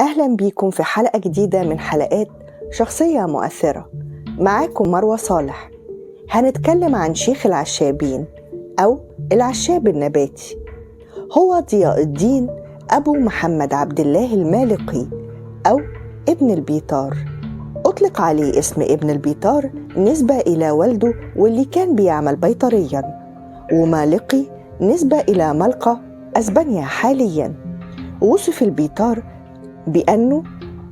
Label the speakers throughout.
Speaker 1: أهلا بيكم في حلقة جديدة من حلقات شخصية مؤثرة. معاكم مروة صالح. هنتكلم عن شيخ العشابين أو العشاب النباتي. هو ضياء الدين أبو محمد عبد الله المالقي أو ابن البيطار. أطلق عليه اسم ابن البيطار نسبة إلى والده واللي كان بيعمل بيطريا، ومالقي نسبة إلى ملقا أسبانيا حاليا. وصف البيطار بأنه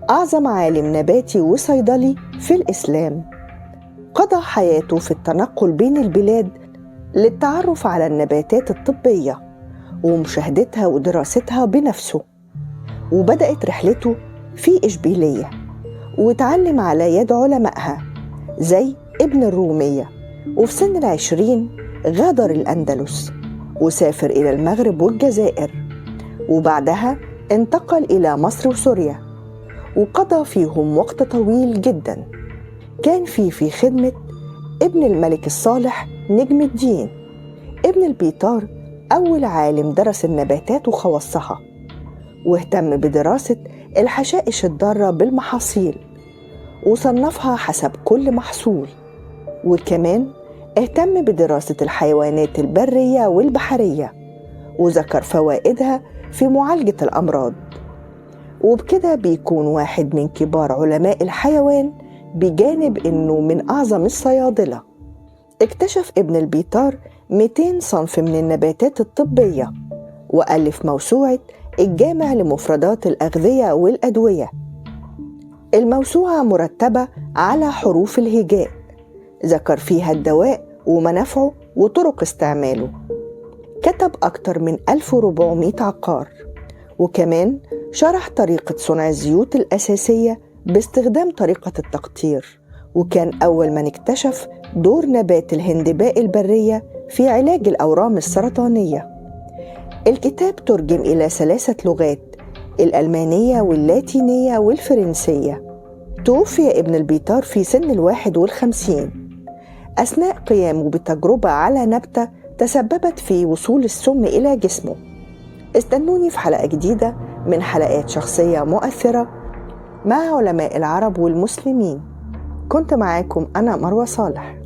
Speaker 1: أعظم عالم نباتي وصيدلي في الإسلام. قضى حياته في التنقل بين البلاد للتعرف على النباتات الطبية ومشاهدتها ودراستها بنفسه، وبدأت رحلته في إشبيلية وتعلم على يد علمائها زي ابن الرومية. وفي سن 20 غادر الأندلس وسافر إلى المغرب والجزائر، وبعدها انتقل إلى مصر وسوريا وقضى فيهم وقت طويل جدا. كان في خدمة ابن الملك الصالح نجم الدين. ابن البيطار أول عالم درس النباتات وخواصها، واهتم بدراسة الحشائش الضارة بالمحاصيل وصنفها حسب كل محصول، وكمان اهتم بدراسة الحيوانات البرية والبحرية وذكر فوائدها في معالجة الأمراض. وبكده بيكون واحد من كبار علماء الحيوان، بجانب إنه من أعظم الصيادلة. اكتشف ابن البيطار 200 صنف من النباتات الطبية، وألف موسوعة الجامع لمفردات الأغذية والأدوية. الموسوعة مرتبة على حروف الهجاء، ذكر فيها الدواء ومنافعه وطرق استعماله. كتب أكتر من 1400 عقار، وكمان شرح طريقة صنع الزيوت الأساسية باستخدام طريقة التقطير، وكان أول من اكتشف دور نبات الهندباء البرية في علاج الأورام السرطانية. الكتاب ترجم إلى 3 لغات: الألمانية واللاتينية والفرنسية. توفي ابن البيطار في سن 51 أثناء قيامه بتجربة على نبتة تسببت في وصول السم إلى جسمه. استنوني في حلقة جديدة من حلقات شخصية مؤثرة مع علماء العرب والمسلمين. كنت معاكم أنا مروة صالح.